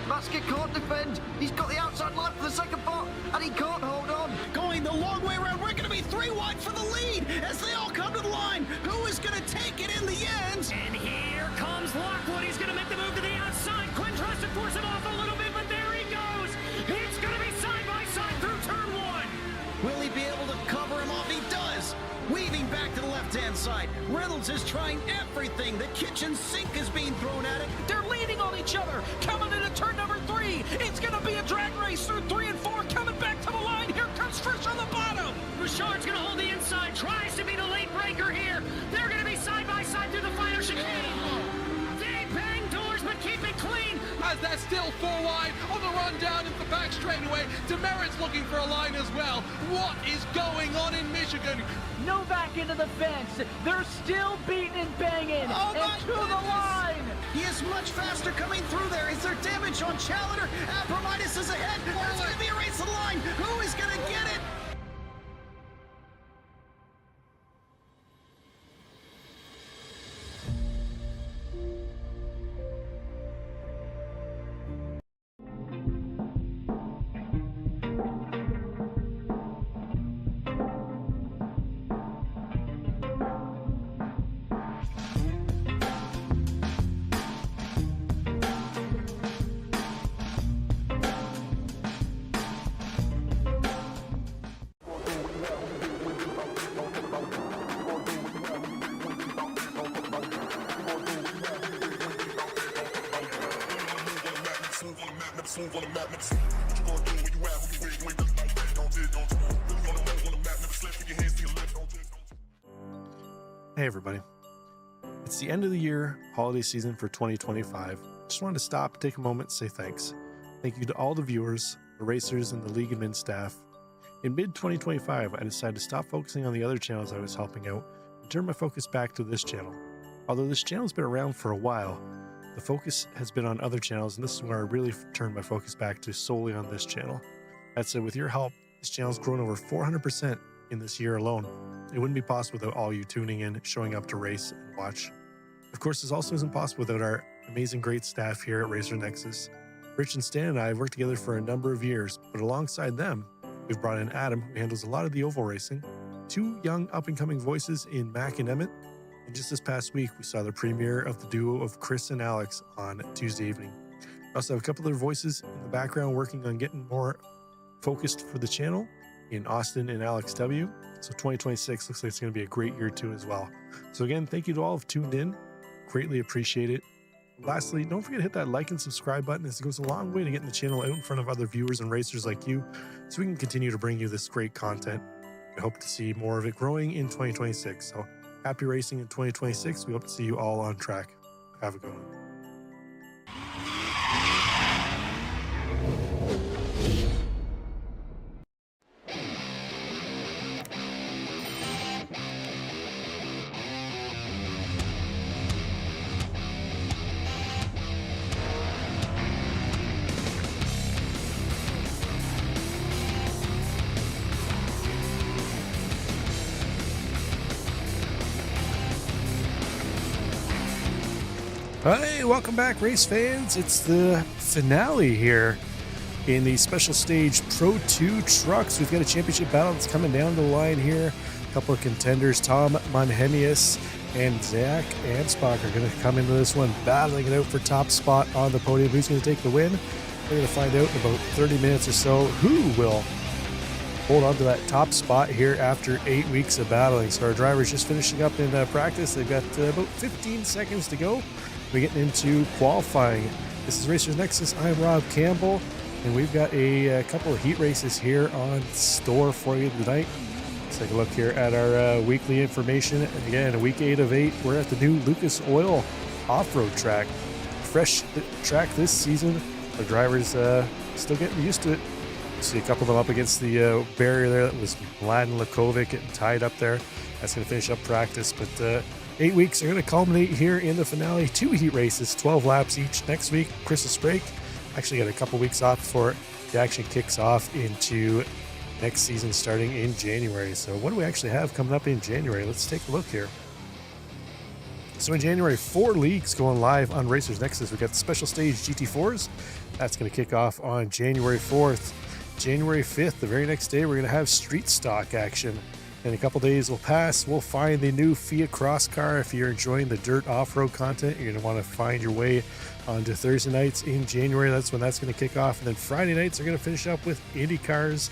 Masker can't defend. He's got the outside line for the second part, and he can't hold on. Going the long way around. We're going to be 3 wide for the lead as they all come to the line. Who is going to take it in the end? And here comes Lockwood. He's going to make the move to the outside. Quinn tries to force him off a little bit, but there he goes. It's going to be side by side through turn 1. Will he be able to cover him off? He does. Weaving back to the left-hand side. Reynolds is trying everything. The kitchen sink is being thrown at it. They're leaning on each other. Coming into turn number 3. It's going to be a drag race through 3 and 4. Coming back to the line. Here comes Frisch on the bottom. Richard's going to hold the inside. Tries to be the late breaker here. They're going to be side by side through the final chicane. They bang doors, but keep it clean. As they're still 4 wide on the run down into the back straightaway. Demerit's looking for a line as well. What is going on in Michigan? Novak into the fence. They're still beating and banging. And to the line. He is much faster coming through there. Is there damage on Challenger? Abramitis is ahead. There's going to be a race to the line. Who is going to get it? Hey everybody, it's the end of the year holiday season for 2025. Just wanted to stop and take a moment to say thanks. Thank you to all the viewers, the racers, and the league admin staff. In mid-2025, I decided to stop focusing on the other channels I was helping out and turn my focus back to this channel. Although this channel's been around for a while, the focus has been on other channels, and this is where I really turned my focus back to solely on this channel. That said, with your help, this channel's grown over 400% in this year alone. It wouldn't be possible without all you tuning in, showing up to race and watch. Of course, this also isn't possible without our amazing, great staff here at Racers Nexus. Rich and Stan and I have worked together for a number of years, but alongside them, we've brought in Adam, who handles a lot of the oval racing, 2 young up-and-coming voices in Mac and Emmett, and just this past week, we saw the premiere of the duo of Chris and Alex on Tuesday evening. We also have a couple other voices in the background working on getting more focused for the channel in Austin and Alex W. So 2026 looks like it's going to be a great year too as well. So again, thank you to all who've tuned in. Greatly appreciate it. Lastly, don't forget to hit that like and subscribe button, as it goes a long way to getting the channel out in front of other viewers and racers like you, so we can continue to bring you this great content. We hope to see more of it growing in 2026. So happy racing in 2026. We hope to see you all on track. Have a good one. Hey, welcome back, race fans. It's the finale here in the special stage PRO-2 trucks. We've got a championship battle that's coming down the line here. A couple of contenders, Tom Monhemius and Zach Ansbach are going to come into this one battling it out for top spot on the podium. Who's going to take the win? We're going to find out in about 30 minutes or so who will hold on to that top spot here after 8 weeks of battling. So our driver's just finishing up in practice. They've got about 15 seconds to go. We're getting into qualifying. This is Racers Nexus. I'm Rob Campbell, and we've got a couple of heat races here on store for you tonight. Let's take a look here at our weekly information. And again, week 8 of 8, we're at the new Lucas Oil off-road track. Fresh track this season. Our drivers still getting used to it. See a couple of them up against the barrier there. That was Mladen Lakovic getting tied up there. That's going to finish up practice. But 8 weeks are going to culminate here in the finale. 2 heat races, 12 laps each. Next week, Christmas break. Actually got a couple weeks off before the action kicks off into next season starting in January. So what do we actually have coming up in January? Let's take a look here. So in January, 4 leagues going live on Racers Nexus. We've got the Special Stage GT4s. That's going to kick off on January 4th. January 5th, the very next day, we're going to have street stock action. In a couple days will pass, we'll find the new Fiat Cross car. If you're enjoying the dirt off-road content, you're going to want to find your way onto Thursday nights in January. That's when that's going to kick off. And then Friday nights are going to finish up with Indy cars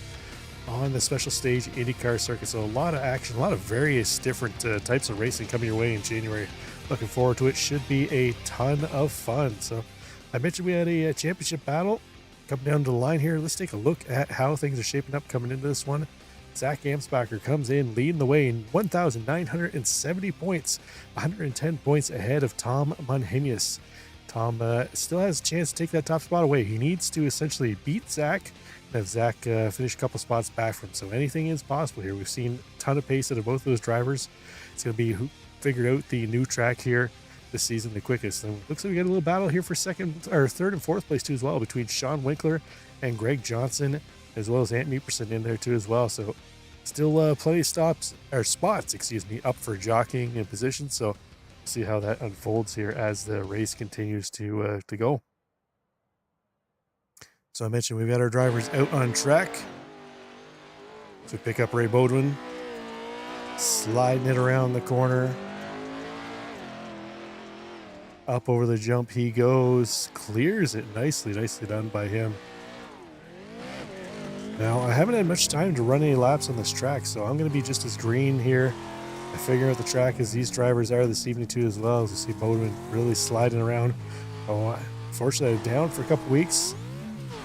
on the Special Stage IndyCar circuit. So a lot of action, a lot of various different types of racing coming your way in January. Looking forward to it. Should be a ton of fun. So I mentioned we had a championship battle coming down to the line here. Let's take a look at how things are shaping up coming into this one. Zach Amsbacher comes in leading the way in 1,970 points, 110 points ahead of Tom Munhinius. Tom still has a chance to take that top spot away. He needs to essentially beat Zach and have Zach finish a couple spots back from him. So anything is possible here. We've seen a ton of pace out of both those drivers. It's going to be who figured out the new track here this season the quickest. And looks like we got a little battle here for third and fourth place too as well, between Sean Winkler and Greg Johnson, as well as Ant Meeperson in there too as well. So still plenty of spots up for jockeying in position. So see how that unfolds here as the race continues to go. So I mentioned we've got our drivers out on track. So pick up Ray Bodwin, sliding it around the corner. Up over the jump he goes, clears it nicely done by him. Now, I haven't had much time to run any laps on this track, so I'm going to be just as green here. I figure out the track as these drivers are this evening too as well, as you see Bodwin really sliding around. Oh, unfortunately, I'm down for a couple weeks.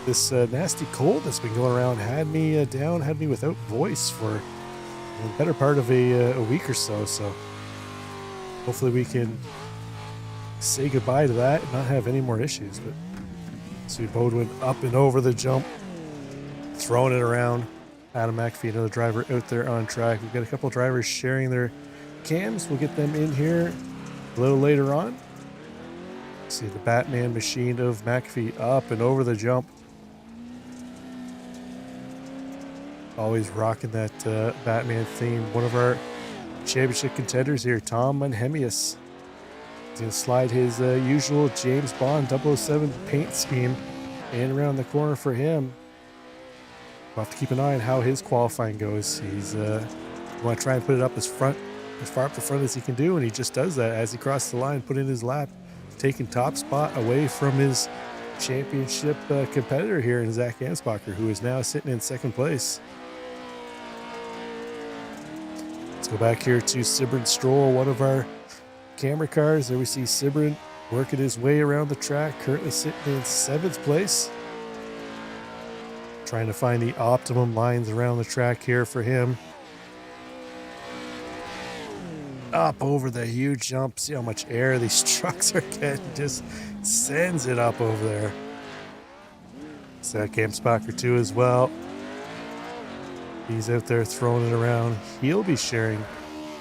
This nasty cold that's been going around had me down, had me without voice for the better part of a week or so. So hopefully we can say goodbye to that and not have any more issues. But see Bodwin up and over the jump, throwing it around. Adam McAfee, another driver out there on track. We've got a couple drivers sharing their cams. We'll get them in here a little later on. See the Batman machine of McAfee up and over the jump. Always rocking that Batman theme. One of our championship contenders here, Tom Munhinius. He's going to slide his usual James Bond 007 paint scheme in around the corner for him. We'll have to keep an eye on how his qualifying goes. He's want to try and put it up as far up the front as he can do, and he just does that as he crosses the line, put in his lap, taking top spot away from his championship competitor here in Zach Ansbacher, who is now sitting in second place. Let's go back here to Sibrin Stroll, one of our camera cars. There we see Sibrin working his way around the track, currently sitting in 7th place. Trying to find the optimum lines around the track here for him. Up over the huge jump. See how much air these trucks are getting. Just sends it up over there. Zach Amsbacher too as well. He's out there throwing it around. He'll be sharing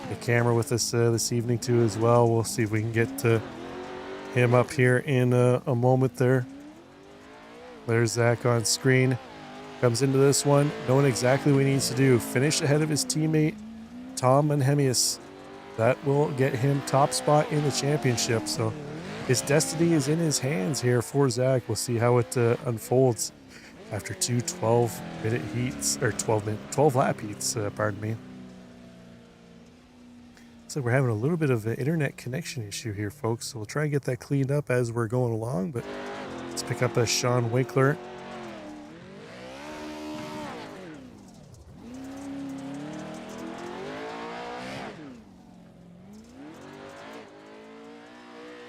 the camera with us this evening too as well. We'll see if we can get him up here in a moment there. There's Zach on screen. Comes into this one knowing exactly what he needs to do. Finish ahead of his teammate, Tom Munhinius. That will get him top spot in the championship. So his destiny is in his hands here for Zach. We'll see how it unfolds after 2 12-minute heats, or 12 lap heats, pardon me. Looks like we're having a little bit of an internet connection issue here, folks. So we'll try and get that cleaned up as we're going along. But let's pick up a Sean Winkler.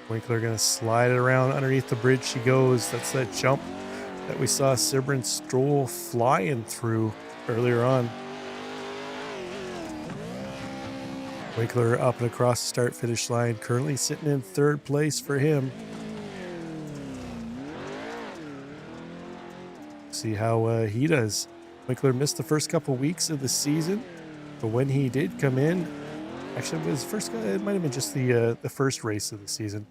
Winkler going to slide it around underneath the bridge. She goes. That's that jump that we saw Sybren Stroll flying through earlier on. Winkler up and across the start-finish line, currently sitting in third place for him. See how he does. Winkler missed the first couple weeks of the season, but when he did come in, actually it was first. It might have been just the first race of the season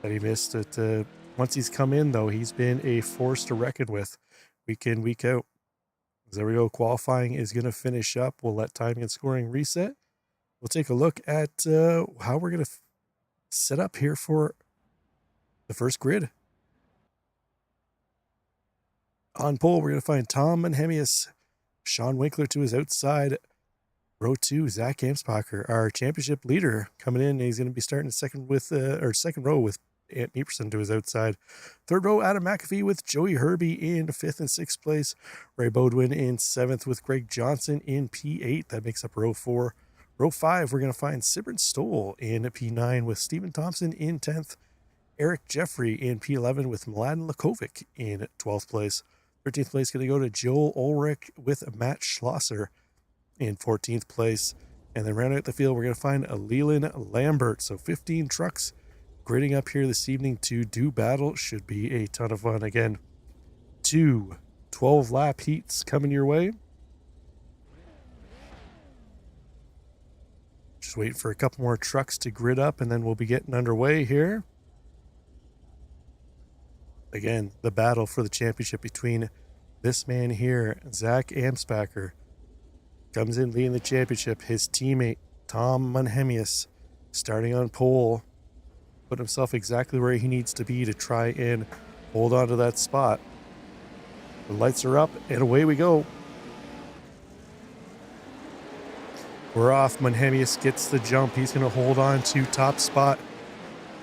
that he missed. It once he's come in though, he's been a force to reckon with, week in, week out. As there we go. Qualifying is going to finish up. We'll let timing and scoring reset. We'll take a look at how we're going to set up here for the first grid. On pole, we're going to find Tom Manhemius, Sean Winkler to his outside. Row 2, Zach Amspacher, our championship leader, coming in. He's going to be starting second row with Ant Meeperson to his outside. Third row, Adam McAfee with Joey Herbie in 5th and 6th place. Ray Bodwin in 7th with Greg Johnson in P8. That makes up row 4. Row 5, we're going to find Sybren Stoll in P9 with Stephen Thompson in 10th. Eric Jeffrey in P11 with Mladen Lakovic in 12th place. 13th place going to go to Joel Ulrich with Matt Schlosser in 14th place. And then rounding out the field, we're going to find Leland Lambert. So 15 trucks gridding up here this evening to do battle. Should be a ton of fun. Again, 2 12-lap heats coming your way. Just waiting for a couple more trucks to grid up, and then we'll be getting underway here. Again, the battle for the championship between this man here, Zach Amspacher, comes in leading the championship. His teammate, Tom Manhemius, starting on pole, put himself exactly where he needs to be to try and hold on to that spot. The lights are up, and away we go. We're off. Manhemius gets the jump. He's going to hold on to top spot.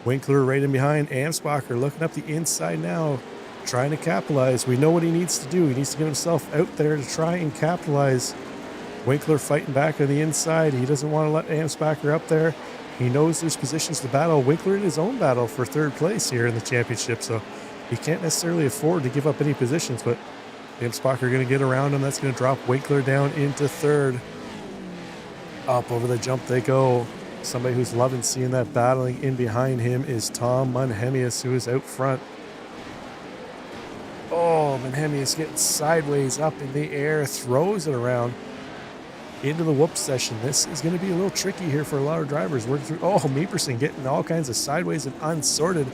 Winkler right in behind. Amspacher looking up the inside now, trying to capitalize. We know what he needs to do. He needs to get himself out there to try and capitalize. Winkler fighting back on the inside. He doesn't want to let Amspacher up there. He knows there's positions to battle. Winkler in his own battle for third place here in the championship, so he can't necessarily afford to give up any positions, but Amspacher going to get around him. That's going to drop Winkler down into third. Up over the jump they go. Somebody who's loving seeing that battling in behind him is Tom Manhemius, who is out front. Oh, Manhemius getting sideways up in the air, throws it around into the whoop session. This is going to be a little tricky here for a lot of drivers working through. Oh, Meeperson getting all kinds of sideways and unsorted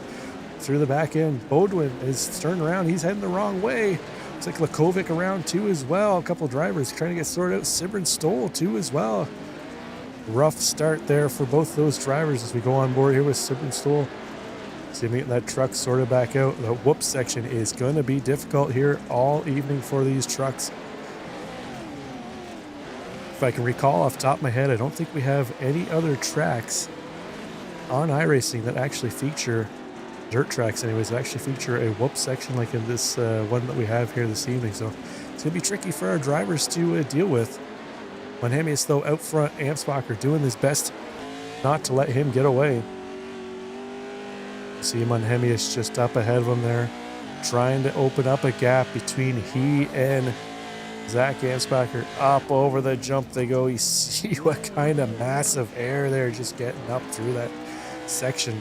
through the back end. Bodwin is turned around. He's heading the wrong way. Looks like Lakovic around too as well. A couple of drivers trying to get sorted out. Sybren Stoll too as well. Rough start there for both those drivers as we go on board here with Sybren Stoll. See him getting that truck sorted back out. The whoop section is going to be difficult here all evening for these trucks. If I can recall off the top of my head, I don't think we have any other tracks on iRacing that actually feature, dirt tracks anyways, that actually feature a whoop section like in this one that we have here this evening. So it's going to be tricky for our drivers to deal with. Manhemius, though, out front. Amspacher doing his best not to let him get away. See Manhemius just up ahead of him there, trying to open up a gap between he and Zach Amspacher. Up over the jump they go. You see what kind of massive air they're just getting up through that section.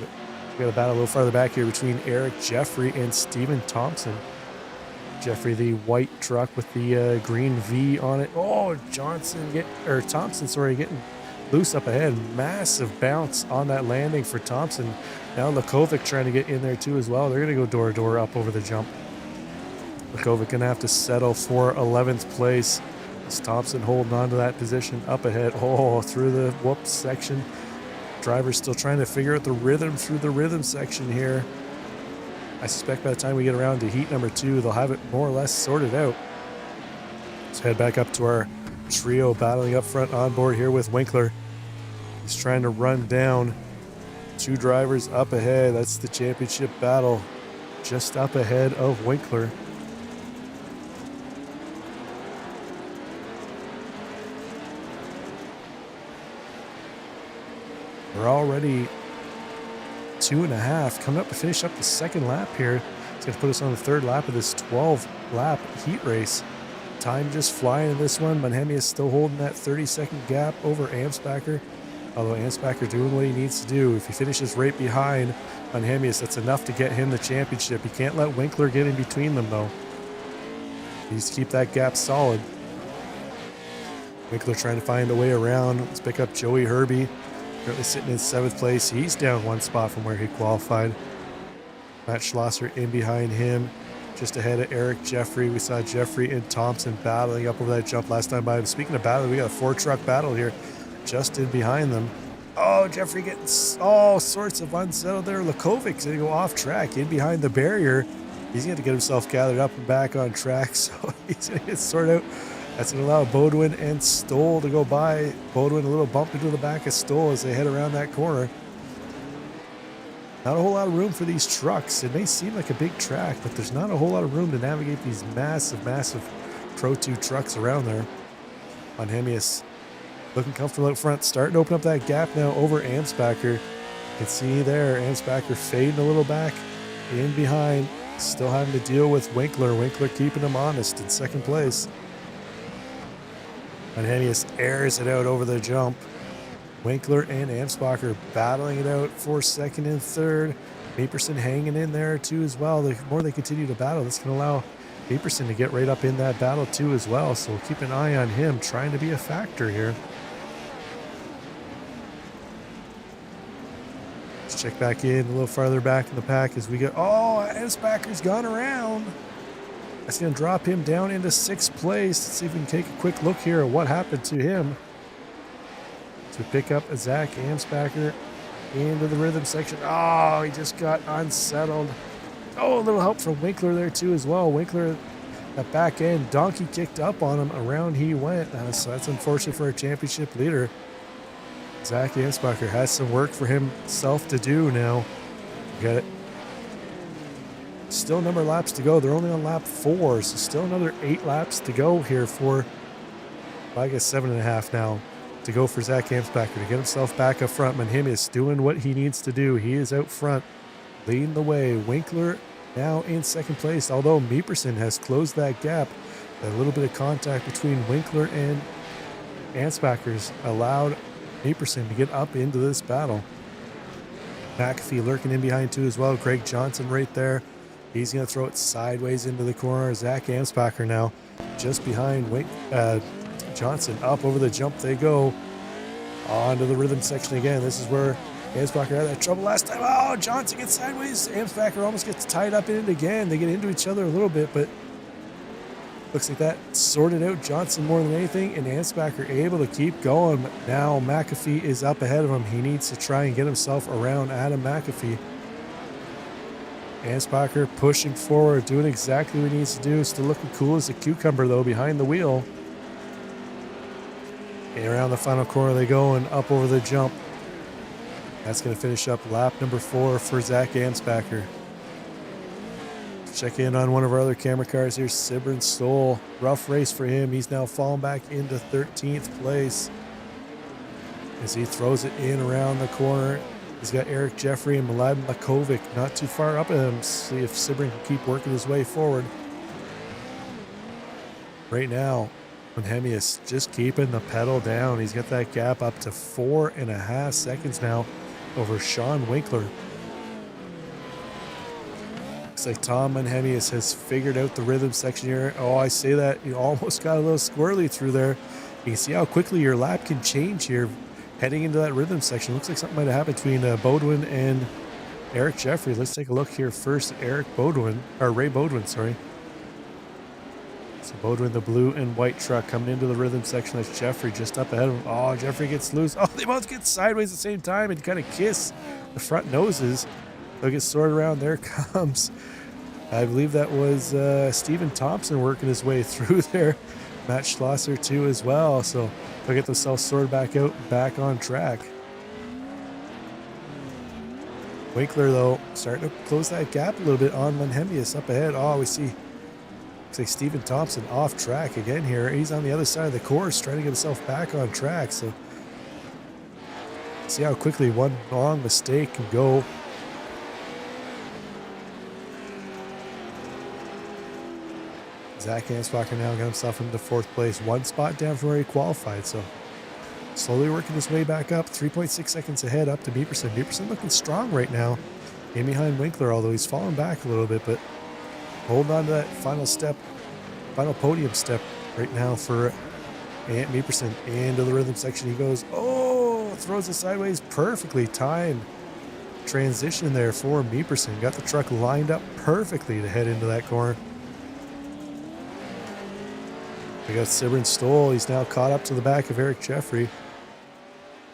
We got a battle a little farther back here between Eric Jeffrey and Stephen Thompson. Jeffrey, the white truck with the green V on it. Oh, Thompson getting loose up ahead. Massive bounce on that landing for Thompson. Now Lakovic trying to get in there too as well. They're going to go door to door up over the jump. Lakovic going to have to settle for 11th place. As Thompson holding on to that position up ahead. Oh, through the whoop section. Driver's still trying to figure out the rhythm through the rhythm section here. I suspect by the time we get around to heat number 2, they'll have it more or less sorted out. Let's head back up to our trio battling up front on board here with Winkler. He's trying to run down 2 drivers up ahead. That's the championship battle, just up ahead of Winkler. We're already 2.5, coming up to finish up the 2nd lap here. It's going to put us on the 3rd lap of this 12-lap heat race. Time just flying in this one. Manhemi is still holding that 30-second gap over Amsbacher. Although Amsbacher doing what he needs to do. If he finishes right behind Manhemius, that's enough to get him the championship. He can't let Winkler get in between them, though. He needs to keep that gap solid. Winkler trying to find a way around. Let's pick up Joey Herbie. Currently sitting in 7th place. He's down 1 spot from where he qualified. Matt Schlosser in behind him, just ahead of Eric Jeffrey. We saw Jeffrey and Thompson battling up over that jump last time by him. Speaking of battle, we got a 4-truck battle here just in behind them. Oh, Jeffrey getting all sorts of unsettled there. Lakovic's going to go off track in behind the barrier. He's going to get himself gathered up and back on track, so he's going to get sorted out. That's going to allow Bodwin and Stoll to go by. Bodwin a little bump into the back of Stoll as they head around that corner. Not a whole lot of room for these trucks. It may seem like a big track, but there's not a whole lot of room to navigate these massive, massive Pro-2 trucks around there. Manhemius looking comfortable out front, starting to open up that gap now over Amsbacher. You can see there, Amsbacher fading a little back in behind, still having to deal with Winkler. Winkler keeping him honest in 2nd place. Manhemius airs it out over the jump. Winkler and Amsbacher battling it out for 2nd and 3rd. Maperson hanging in there too as well. The more they continue to battle, that's going to allow Maperson to get right up in that battle too as well. So we'll keep an eye on him, trying to be a factor here. Let's check back in a little farther back in the pack as we go. Oh, Amsbacher's gone around. That's going to drop him down into 6th place. Let's see if we can take a quick look here at what happened to him. So we pick up Zach Amsbacher into the rhythm section. Oh, he just got unsettled. Oh, a little help from Winkler there too as well. Winkler, that back end, donkey kicked up on him. Around he went. So that's unfortunate for our championship leader. Zach Amsbacher has some work for himself to do now. Got it. Still a number of laps to go. They're only on lap 4, so still another 8 laps to go here for, well, I guess 7.5 now to go for Zach Amsbacher to get himself back up front. Manhemius doing what he needs to do. He is out front, leading the way. Winkler now in 2nd place, although Meeperson has closed that gap. A little bit of contact between Winkler and Amsbacher's allowed Meeperson to get up into this battle. McAfee lurking in behind too as well. Greg Johnson right there. He's going to throw it sideways into the corner. Zach Amsbacher now just behind Johnson. Up over the jump they go. Onto the rhythm section again. This is where Amsbacher had that trouble last time. Oh, Johnson gets sideways. Amsbacher almost gets tied up in it again. They get into each other a little bit, but looks like that sorted out Johnson more than anything, and Amsbacher able to keep going. Now McAfee is up ahead of him. He needs to try and get himself around Adam McAfee. Amsbacher pushing forward, doing exactly what he needs to do. Still looking cool as a cucumber, though, behind the wheel. And around the final corner they go and up over the jump. That's going to finish up lap number 4 for Zach Amsbacher. Check in on one of our other camera cars here, Sibrin Stoll. Rough race for him. He's now fallen back into 13th place as he throws it in around the corner. He's got Eric Jeffrey and Mladen Lakovic not too far up at him. See if Sibrin can keep working his way forward. Right now, Manhemius just keeping the pedal down. He's got that gap up to 4.5 seconds now over Sean Winkler. Looks like Tom Manhemius has figured out the rhythm section here. Oh, I say that, you almost got a little squirrely through there. You can see how quickly your lap can change here heading into that rhythm section. Looks like something might have happened between Bodwin and Eric Jeffrey. Let's take a look here first. Ray Bodwin, sorry. So Bodwin, the blue and white truck coming into the rhythm section. That's Jeffrey just up ahead of him. Oh, Jeffrey gets loose. Oh, they both get sideways at the same time and kind of kiss the front noses. They'll get sorted around. There comes, I believe that was Stephen Thompson working his way through there. Matt Schlosser too as well. So they'll get themselves sorted back out, back on track. Winkler, though, starting to close that gap a little bit on Monhemius up ahead. Oh, we see, looks like Stephen Thompson off track again here. He's on the other side of the course trying to get himself back on track. So see how quickly one wrong mistake can go. Zach Ansbacher now got himself into 4th place, 1 spot down from where he qualified. So slowly working his way back up, 3.6 seconds ahead up to Meeperson. Meeperson looking strong right now in behind Winkler, although he's fallen back a little bit, but holding on to that final step, final podium step right now for Ant Meeperson. Into the rhythm section he goes. Oh, throws it sideways, perfectly timed transition there for Meeperson. Got the truck lined up perfectly to head into that corner. We got Sybren Stoll. He's now caught up to the back of Eric Jeffrey.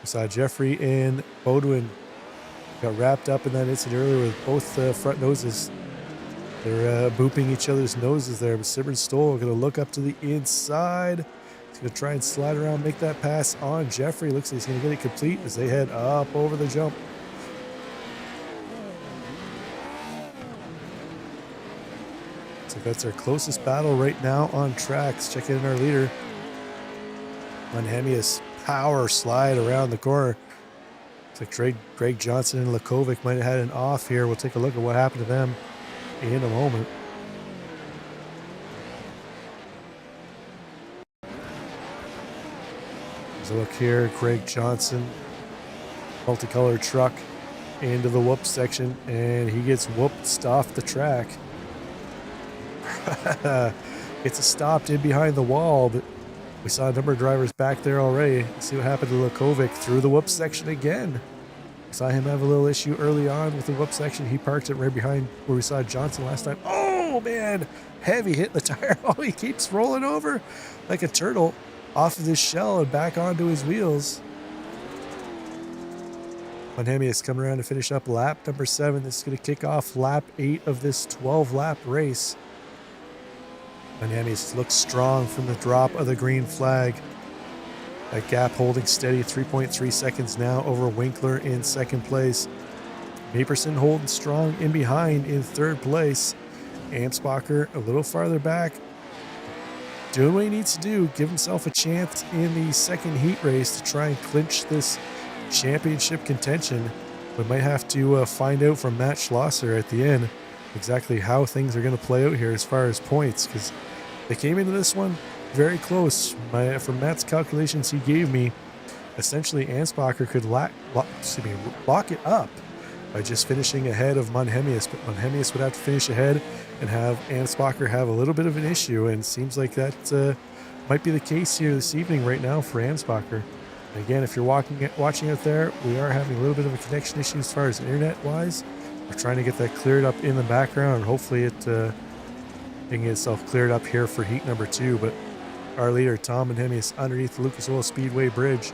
We saw Jeffrey and Bodwin got wrapped up in that incident earlier with both front noses. They're booping each other's noses there, but Sybren Stoll going to look up to the inside. He's going to try and slide around, make that pass on Jeffrey. Looks like he's going to get it complete as they head up over the jump. So that's our closest battle right now on tracks. Check in our leader. Monhemius power slide around the corner. Looks like Greg Johnson and Lakovic might have had an off here. We'll take a look at what happened to them in a moment. There's a look here. Greg Johnson, multicolored truck into the whoop section, and he gets whooped off the track. It's stopped in behind the wall, but we saw a number of drivers back there already. Let's see what happened to Lakovic through the whoop section again. We saw him have a little issue early on with the whoop section. He parked it right behind where we saw Johnson last time. Oh man, heavy hit the tire. Oh, he keeps rolling over like a turtle off of his shell and back onto his wheels. Monhemius coming around to finish up lap number 7. This is going to kick off lap 8 of this 12-lap race. Monhemius looks strong from the drop of the green flag. That gap holding steady, 3.3 seconds now over Winkler in 2nd place. Meeperson holding strong in behind in 3rd place. Ansbacher a little farther back, doing what he needs to do, give himself a chance in the 2nd heat race to try and clinch this championship contention. We might have to find out from Matt Schlosser at the end exactly how things are going to play out here as far as points, because they came into this one very close. From Matt's calculations he gave me, essentially Ansbacher could lock it up by just finishing ahead of Monhemius, but Monhemius would have to finish ahead and have Ansbacher have a little bit of an issue, and it seems like that might be the case here this evening right now for Ansbacher. And again, if you're watching out there, we are having a little bit of a connection issue as far as internet-wise. We're trying to get that cleared up in the background, and hopefully it can get itself cleared up here for heat number 2. But our leader, Tom Monhemius, underneath the Lucas Oil Speedway Bridge,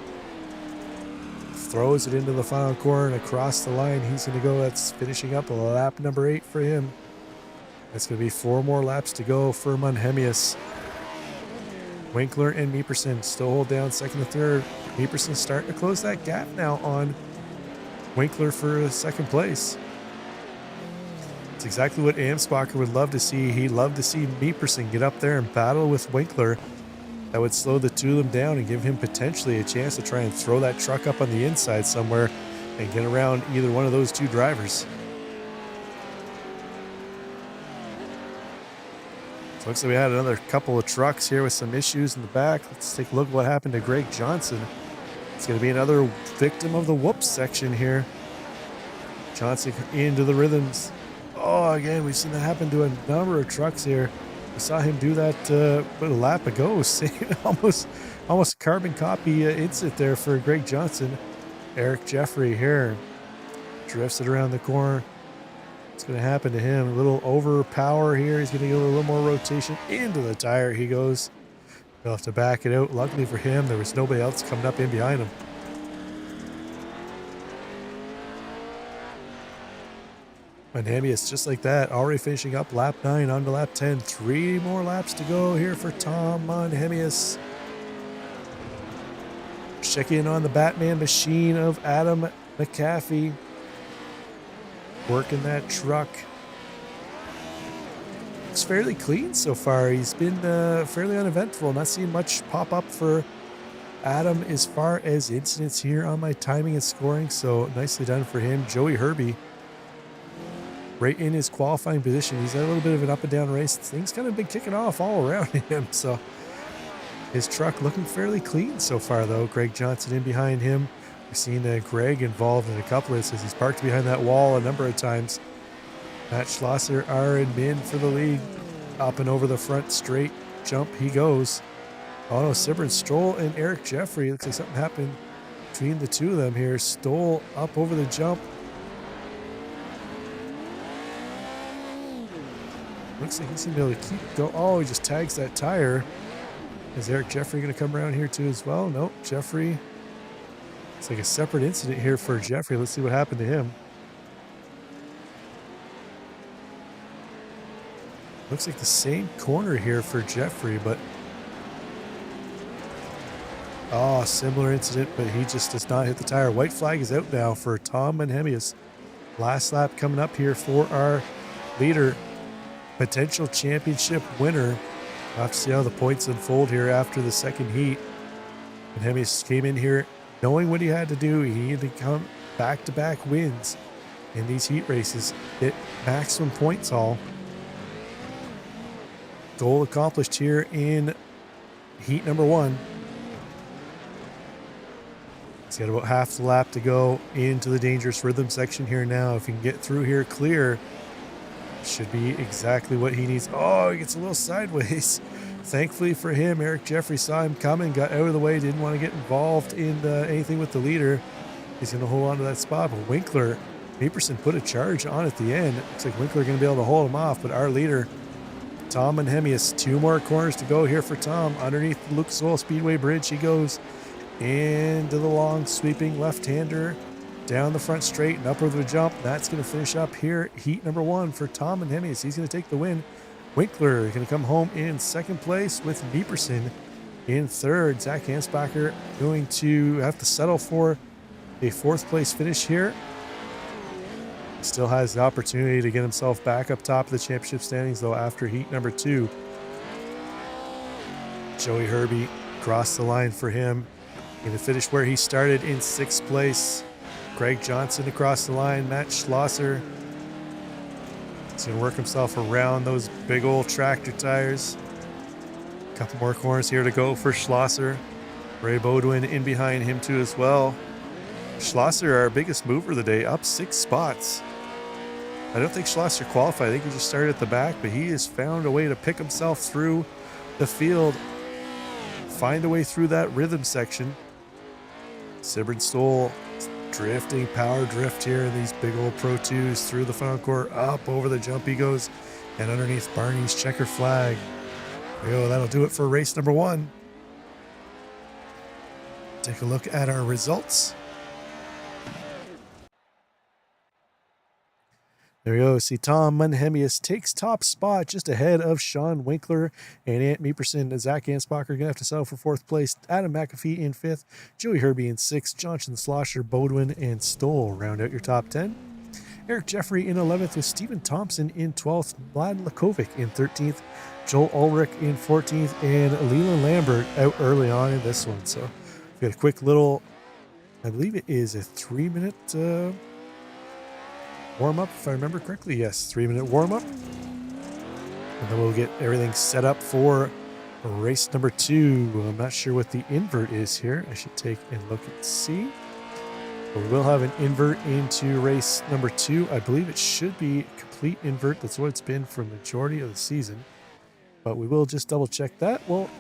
throws it into the final corner and across the line. He's going to go. That's finishing up lap number 8 for him. That's going to be 4 more laps to go for Monhemius. Winkler and Meeperson still hold down 2nd and 3rd. Meeperson starting to close that gap now on Winkler for 2nd place. It's exactly what Ansbacher would love to see. He'd love to see Meeperson get up there and battle with Winkler. That would slow the two of them down and give him potentially a chance to try and throw that truck up on the inside somewhere and get around either one of those two drivers. So looks like we had another couple of trucks here with some issues in the back. Let's take a look at what happened to Greg Johnson. It's going to be another victim of the whoop section here. Johnson into the rhythms. Oh, again, we've seen that happen to a number of trucks here. We saw him do that a lap ago. almost carbon copy incident there for Greg Johnson. Eric Jeffrey here drifts it around the corner. What's going to happen to him? A little overpower here. He's going to get a little more rotation into the tire. He goes. He'll have to back it out. Luckily for him, there was nobody else coming up in behind him. Monhemius, just like that, already finishing up lap 9 on to lap 10. 3 more laps to go here for Tom Monhemius. Check in on the Batman machine of Adam McAfee. working that truck. Looks fairly clean so far. He's been fairly uneventful. Not seeing much pop up for Adam as far as incidents here on my timing and scoring. So nicely done for him. Joey Herbie, right in his qualifying position. He's had a little bit of an up and down race. Things kind of been kicking off all around him. So his truck looking fairly clean so far, though. Greg Johnson in behind him. We've seen Greg involved in a couple of this as he's parked behind that wall a number of times. Matt Schlosser, and Min for the lead. Up and over the front straight jump he goes. Oh no, Sibrin Stoll and Eric Jeffrey. Looks like something happened between the two of them here. Stoll up over the jump. Looks like he's going to be able to keep going. Oh, he just tags that tire. Is Eric Jeffrey going to come around here too as well? Nope, Jeffrey. It's like a separate incident here for Jeffrey. Let's see what happened to him. Looks like the same corner here for Jeffrey, but oh, similar incident, but he just does not hit the tire. White flag is out now for Tom Manhemius. Last lap coming up here for our leader, potential championship winner. We'll have to see how the points unfold here after the second heat. Manhemius came in here knowing what he had to do. He needed to come back-to-back wins in these heat races, hit maximum points haul. Goal accomplished here in heat number 1. He's got about half the lap to go into the dangerous rhythm section here now. If he can get through here clear, should be exactly what he needs. Oh, he gets a little sideways. Thankfully for him, Eric Jeffrey saw him coming, got out of the way, didn't want to get involved in anything with the leader. He's going to hold on to that spot, but Winkler, Naperson put a charge on at the end. Looks like Winkler going to be able to hold him off, but our leader, Tom Manhemius, 2 more corners to go here for Tom. Underneath the Lucas Oil Speedway Bridge he goes into the long sweeping left-hander down the front straight and up over the jump. That's going to finish up here heat number 1 for Tom Manhemius. He's going to take the win. Winkler going to come home in second place with Nieperson in third. Zach Hansbacher going to have to settle for a 4th place finish here. Still has the opportunity to get himself back up top of the championship standings, though, after heat number 2. Joey Herbie crossed the line for him. Going to finish where he started in 6th place. Greg Johnson across the line. Matt Schlosser. He's going to work himself around those big old tractor tires. A couple more corners here to go for Schlosser. Ray Bodwin in behind him too as well. Schlosser, our biggest mover of the day, up 6 spots. I don't think Schlosser qualified. I think he just started at the back, but he has found a way to pick himself through the field, find a way through that rhythm section. Sibrin Stoll drifting, power drift here in these big old Pro-2s through the final corner, up over the jump he goes, and underneath Barney's checker flag. There we go, that'll do it for race number 1. Take a look at our results. There we go. See, Tom Manhemius takes top spot just ahead of Sean Winkler and Ant Meeperson. Zach Ansbacher going to have to settle for 4th place. Adam McAfee in 5th. Joey Herbie in 6th. Johnson, Slosher, Bodwin, and Stoll round out your top 10. Eric Jeffrey in 11th with Stephen Thompson in 12th. Vlad Lakovic in 13th. Joel Ulrich in 14th. And Leland Lambert out early on in this one. So we got a quick little, I believe it is a 3-minute warm-up, if I remember correctly. Yes, 3-minute warm-up. And then we'll get everything set up for race number 2. I'm not sure what the invert is here. I should take and look and see. But we will have an invert into race number 2. I believe it should be a complete invert. That's what it's been for the majority of the season. But we will just double check that. Well,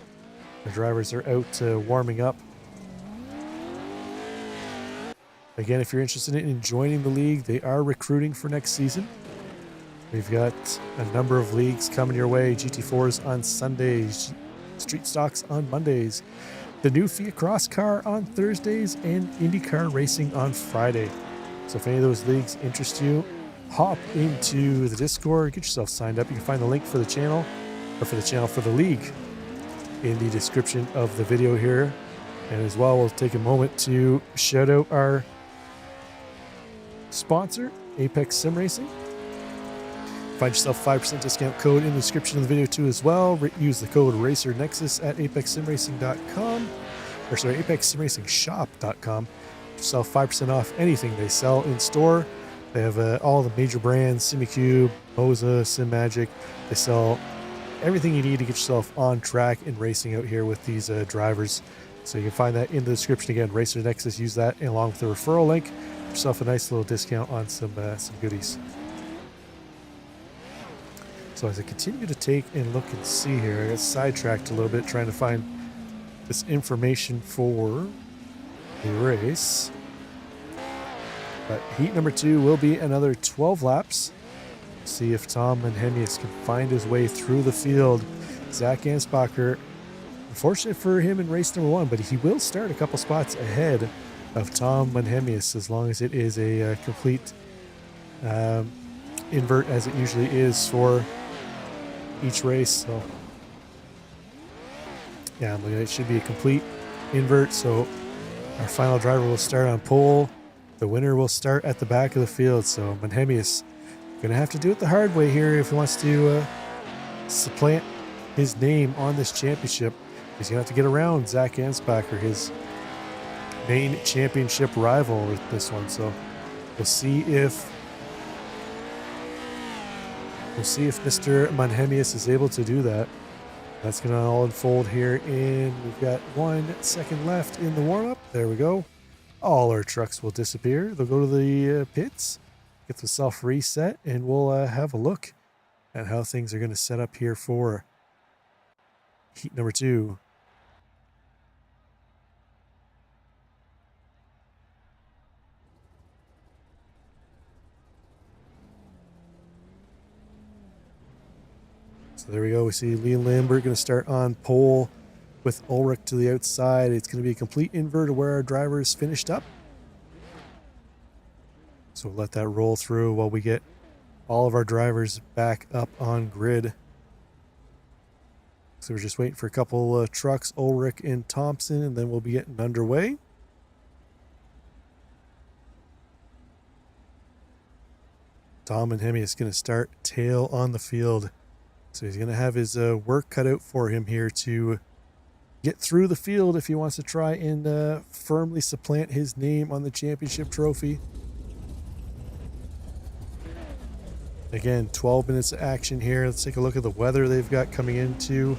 the drivers are out warming up. Again, if you're interested in joining the league, they are recruiting for next season. We've got a number of leagues coming your way. GT4s on Sundays, Street Stocks on Mondays, the new Fiat Cross Car on Thursdays, and IndyCar Racing on Friday. So if any of those leagues interest you, hop into the Discord, get yourself signed up. You can find the link for the channel, or for the league, in the description of the video here. And as well, we'll take a moment to shout out our sponsor, Apex Sim Racing. Find yourself 5% discount code in the description of the video too as well. Use the code Racer Nexus at apexsimracing.com, or sorry, apexsimracingshop.com. Yourself 5% off anything they sell in store. They have all the major brands: SimiCube, Moza, SimMagic. They sell everything you need to get yourself on track in racing out here with these drivers. So you can find that in the description again. Racer Nexus, use that along with the referral link. Get yourself a nice little discount on some goodies. So as I continue to take and look and see here, I got sidetracked a little bit trying to find this information for the race. But heat number 2 will be another 12 laps. See if Tom Manhemius can find his way through the field. Zach Ansbacher, unfortunate for him in race number 1, but he will start a couple spots ahead of Tom Manhemius as long as it is a complete invert, as it usually is for each race. So yeah, it should be a complete invert. So our final driver will start on pole. The winner will start at the back of the field. So Manhemius gonna have to do it the hard way here if he wants to supplant his name on this championship. He's gonna have to get around Zach Ansbacher, his main championship rival with this one. So we'll see if Mr. Manhemius is able to do that. That's gonna all unfold here in, we've got 1 second left in the warm-up. There we go. All our trucks will disappear. They'll go to the pits, get themselves reset, and we'll have a look at how things are going to set up here for heat number 2. So there we go. We see Liam Lambert going to start on pole with Ulrich to the outside. It's going to be a complete invert of where our drivers finished up. So we'll let that roll through while we get all of our drivers back up on grid. So we're just waiting for a couple trucks, Ulrich and Thompson, and then we'll be getting underway. Tom Manhemius is going to start tail on the field. So he's going to have his work cut out for him here to get through the field if he wants to try and firmly supplant his name on the championship trophy. Again, 12 minutes of action here. Let's take a look at the weather they've got coming into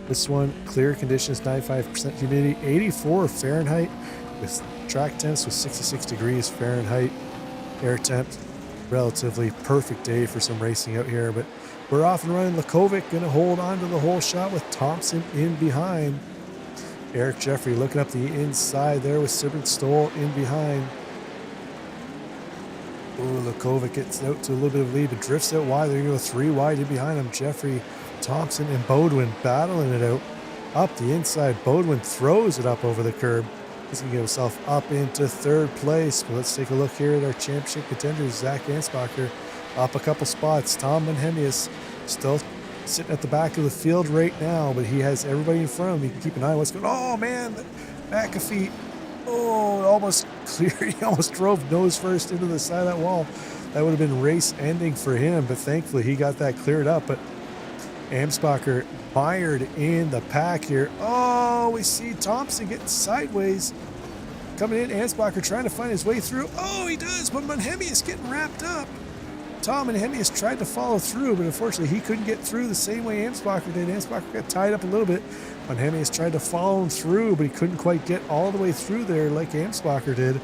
this one. Clear conditions, 95% humidity, 84 Fahrenheit, with track temps with 66 degrees Fahrenheit. Air temp, relatively perfect day for some racing out here, but we're off and running. Lakovic going to hold on to the whole shot with Thompson in behind. Eric Jeffrey looking up the inside there with Sybert Stoll in behind. Ooh, Lakovic gets out to a little bit of lead, but drifts out wide. They're going to go 3 wide in behind him. Jeffrey, Thompson, and Bodwin battling it out. Up the inside, Bodwin throws it up over the curb. He's going to get himself up into 3rd place. But let's take a look here at our championship contenders. Zach Ansbacher up a couple spots. Tom Manhemius still sitting at the back of the field right now, but he has everybody in front of him. You can keep an eye on what's going on. Oh, man, McAfee. Oh, almost cleared. He almost drove nose first into the side of that wall. That would have been race ending for him, but thankfully he got that cleared up. But Ansbacher mired in the pack here. Oh, we see Thompson getting sideways. Coming in, Ansbacher trying to find his way through. Oh, he does, but Manhemius getting wrapped up. Tom Manhemius tried to follow through, but unfortunately he couldn't get through the same way Ansbacher did. Ansbacher got tied up a little bit. Manhemius tried to follow him through, but he couldn't quite get all the way through there like Ansbacher did.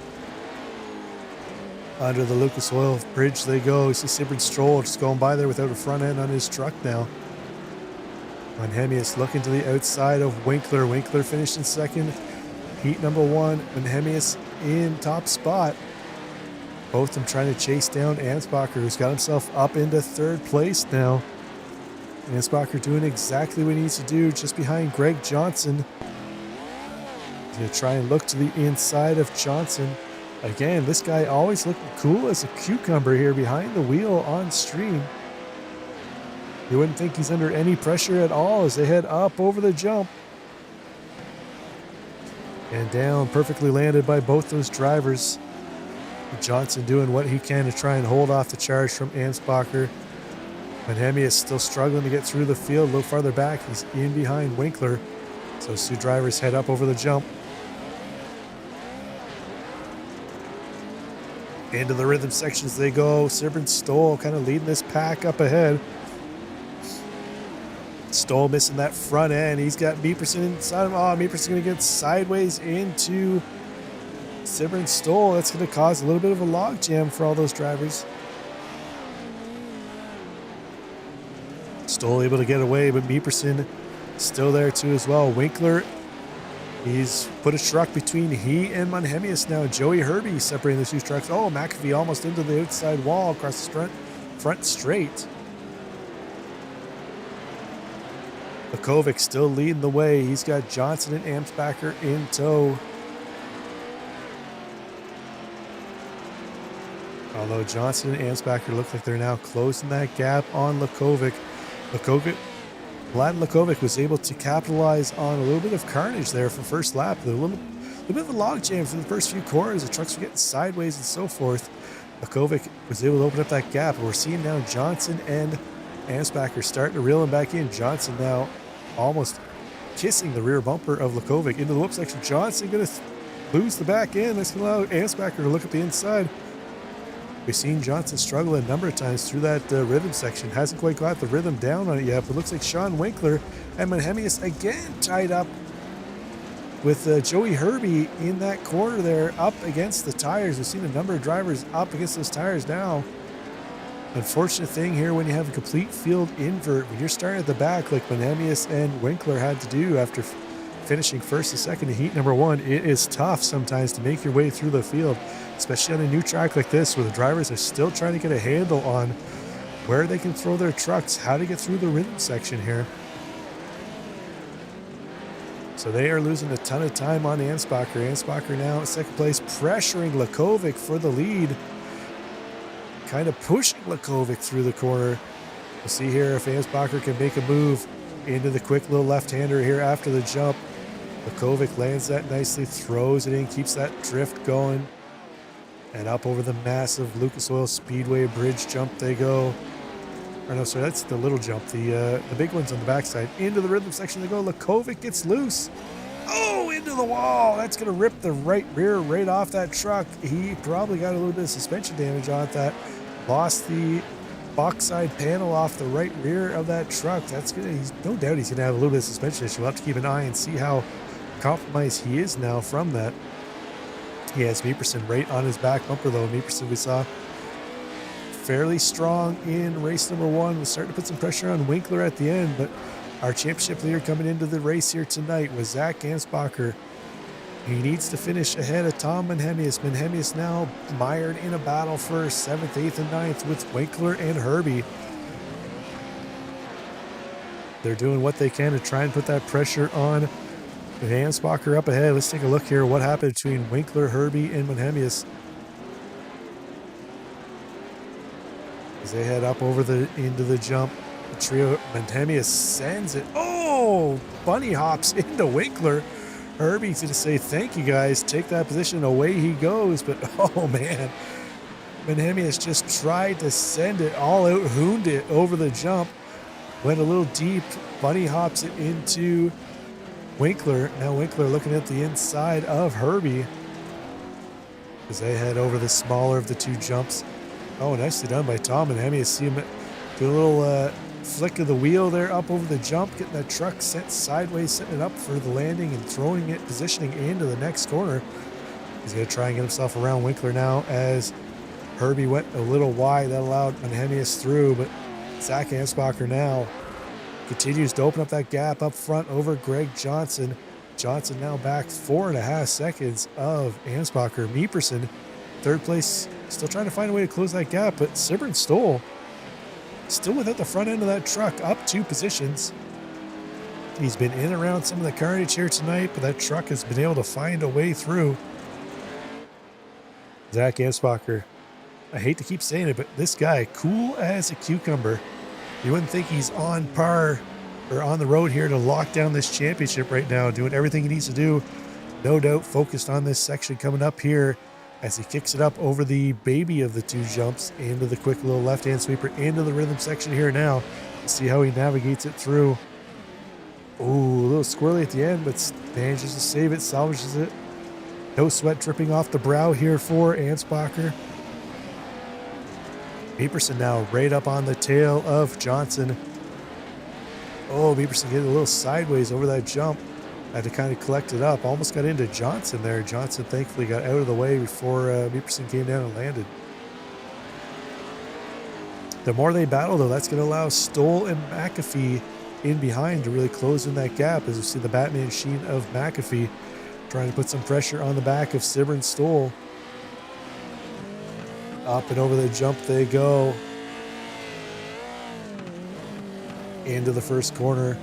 Under the Lucas Oil Bridge they go. You see Sybert Stoll just going by there without a front end on his truck now. Manhemius looking to the outside of Winkler. Winkler finished in 2nd. Heat number 1. Manhemius in top spot. Both of them trying to chase down Ansbacher, who's got himself up into 3rd place now. Ansbacher doing exactly what he needs to do, just behind Greg Johnson. He's going to try and look to the inside of Johnson. Again, this guy always looking cool as a cucumber here behind the wheel on stream. You wouldn't think he's under any pressure at all as they head up over the jump. And down, perfectly landed by both those drivers. Johnson doing what he can to try and hold off the charge from Ansbacher. Manhemi is still struggling to get through the field. A little farther back, he's in behind Winkler. So 2 drivers head up over the jump. Into the rhythm sections they go. Sybren Stoll kind of leading this pack up ahead. Stoll missing that front end. He's got Meeperson inside him. Oh, Meeperson's going to get sideways into Sybren Stoll. That's going to cause a little bit of a log jam for all those drivers. Stoll able to get away, but Meeperson still there too as well. Winkler, he's put a truck between he and Manhemius now. Joey Herbie separating the 2 trucks. Oh, McAfee almost into the outside wall across the front straight. Lakovic still leading the way. He's got Johnson and Amsbacher in tow. Although Johnson and Amsbacher look like they're now closing that gap on Lakovic. Vlad Lakovic was able to capitalize on a little bit of carnage there for first lap. A little bit of a log jam for the first few corners. The trucks were getting sideways and so forth. Lakovic was able to open up that gap. We're seeing now Johnson and Ansbacher starting to reel him back in. Johnson now almost kissing the rear bumper of Lakovic into the whoop section. Johnson going to lose the back end. That's going to allow Ansbacher to look at the inside. We've seen Johnson struggle a number of times through that rhythm section. Hasn't quite got the rhythm down on it yet, but looks like Sean Winkler and Manhemius again tied up with Joey Herbie in that corner there up against the tires. We've seen a number of drivers up against those tires now. Unfortunate thing here when you have a complete field invert, when you're starting at the back like Manhemius and Winkler had to do after finishing first and second in heat number 1, it is tough sometimes to make your way through the field, especially on a new track like this where the drivers are still trying to get a handle on where they can throw their trucks, how to get through the rhythm section here. So they are losing a ton of time on Ansbacher. Ansbacher now in second place, pressuring Lakovic for the lead. Kind of pushing Lakovic through the corner. We'll see here if Ansbacher can make a move into the quick little left-hander here after the jump. Lakovic lands that nicely, throws it in, keeps that drift going. And up over the massive Lucas Oil Speedway bridge jump they go. Or no, sorry, that's the little jump. The big one's on the backside. Into the rhythm section they go. Lakovic gets loose. Oh, into the wall. That's going to rip the right rear right off that truck. He probably got a little bit of suspension damage on that. Lost the box side panel off the right rear of that truck. That's gonna, he's no doubt he's going to have a little bit of suspension issue. We'll have to keep an eye and see how compromised he is now from that. He has Meeperson right on his back bumper though. Meeperson we saw fairly strong in race number 1. Was starting to put some pressure on Winkler at the end, but our championship leader coming into the race here tonight was Zach Ansbacher. He needs to finish ahead of Tom Manhemius. Manhemius now mired in a battle for 7th, 8th, and 9th with Winkler and Herbie. They're doing what they can to try and put that pressure on Ansbacher up ahead. Let's take a look here what happened between Winkler, Herbie, and Manhemius as they head up over into the jump. The trio, Manhemius sends it. Oh, bunny hops into Winkler. Herbie's going to say, thank you guys, take that position, away he goes. But oh man, Manhemius just tried to send it all out, hooned it over the jump, went a little deep, bunny hops it into Winkler. Now Winkler looking at the inside of Herbie as they head over the smaller of the 2 jumps. Oh, nicely done by Tom Manhemius. See him do a little flick of the wheel there up over the jump, getting that truck sent sideways, setting it up for the landing and throwing it, positioning into the next corner. He's going to try and get himself around Winkler now as Herbie went a little wide. That allowed Manhemius through, but Zach Ansbacher now continues to open up that gap up front over Greg Johnson. Johnson now back 4.5 seconds of Ansbacher. Meeperson, 3rd place, still trying to find a way to close that gap, but Sybren Stoll still without the front end of that truck, up 2 positions. He's been in and around some of the carnage here tonight, but that truck has been able to find a way through. Zach Ansbacher, I hate to keep saying it, but this guy, cool as a cucumber. You wouldn't think he's on par or on the road here to lock down this championship right now, doing everything he needs to do. No doubt focused on this section coming up here as he kicks it up over the baby of the two jumps into the quick little left-hand sweeper into the rhythm section here now. See how he navigates it through. Ooh, a little squirrely at the end, but manages to save it, salvages it. No sweat dripping off the brow here for Ansbacher. Beeperson now right up on the tail of Johnson. Oh, Beeperson getting a little sideways over that jump. Had to kind of collect it up. Almost got into Johnson there. Johnson thankfully got out of the way before Beeperson came down and landed. The more they battle, though, that's going to allow Stoll and McAfee in behind to really close in that gap, as you see the Batman sheen of McAfee trying to put some pressure on the back of Sibber and Stoll. Up and over the jump they go. Into the first corner.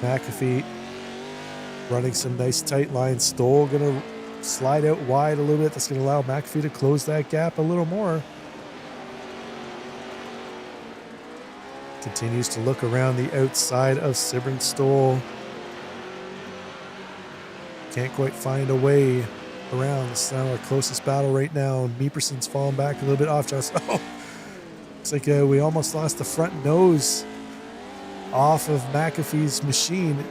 McAfee running some nice tight lines. Stoll going to slide out wide a little bit. That's going to allow McAfee to close that gap a little more. Continues to look around the outside of Sibber and Stoll. Can't quite find a way around. This is now our closest battle right now. Meeperson's falling back a little bit off Johnson. Oh, looks like we almost lost the front nose off of McAfee's machine.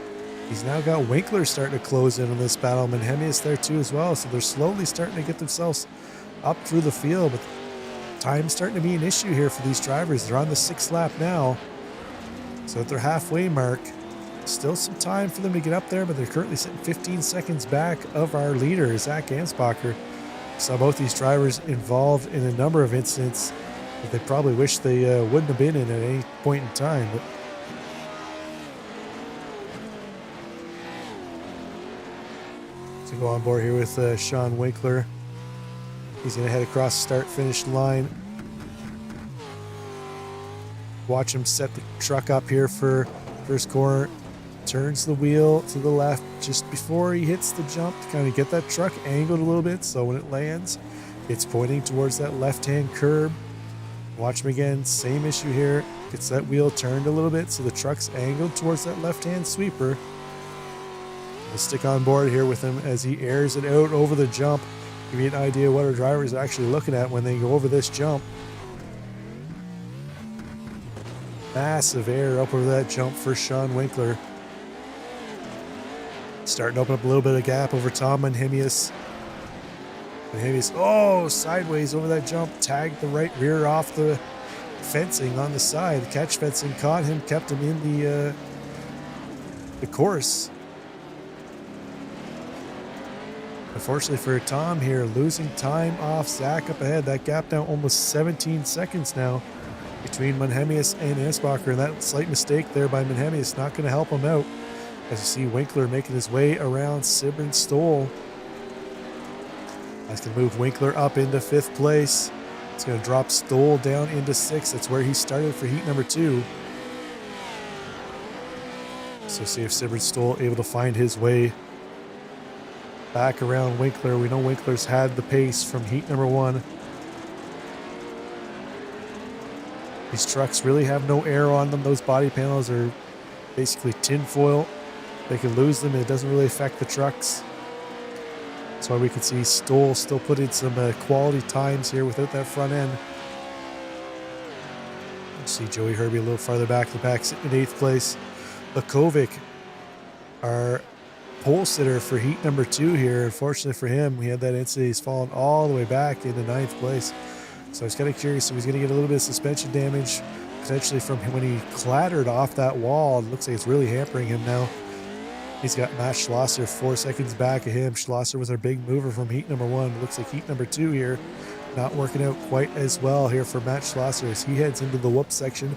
He's now got Winkler starting to close in on this battle. Menhemius there too as well. So they're slowly starting to get themselves up through the field. But time's starting to be an issue here for these drivers. They're on the 6th lap now. So at their halfway mark, still some time for them to get up there, but they're currently sitting 15 seconds back of our leader, Zach Ansbacher. So both these drivers involved in a number of incidents that they probably wish they wouldn't have been in at any point in time. But to go on board here with Sean Winkler. He's going to head across the start-finish line. Watch him set the truck up here for first corner. Turns the wheel to the left just before he hits the jump to kind of get that truck angled a little bit, so when it lands, it's pointing towards that left-hand curb. Watch him again, same issue here. Gets that wheel turned a little bit so the truck's angled towards that left-hand sweeper. We'll stick on board here with him as he airs it out over the jump. Give you an idea what our drivers are actually looking at when they go over this jump. Massive air up over that jump for Sean Winkler. Starting to open up a little bit of gap over Tom Menhemius. Menhemius, oh, sideways over that jump. Tagged the right rear off the fencing on the side. The catch fencing caught him, kept him in the course. Unfortunately for Tom here, losing time off Zach up ahead. That gap now almost 17 seconds now between Menhemius and Ansbacher, and that slight mistake there by Menhemius not going to help him out. As you see Winkler making his way around Sibber and Stoll. That's going to move Winkler up into 5th place. It's going to drop Stoll down into 6th. That's where he started for heat number 2. So see if Sibber and Stoll able to find his way back around Winkler. We know Winkler's had the pace from heat number 1. These trucks really have no air on them. Those body panels are basically tin foil. They can lose them and it doesn't really affect the trucks. That's why we can see Stoll still put in some quality times here without that front end. You see Joey Herbie a little farther back in the back, sitting in 8th place. Lakovic, our pole sitter for heat number 2 here. Unfortunately for him, we had that incident. He's fallen all the way back into 9th place. So I was kind of curious if he's going to get a little bit of suspension damage, potentially from when he clattered off that wall. It looks like it's really hampering him now. He's got Matt Schlosser 4 seconds back of him. Schlosser was our big mover from heat number 1. It looks like heat number 2 here not working out quite as well here for Matt Schlosser as he heads into the whoop section.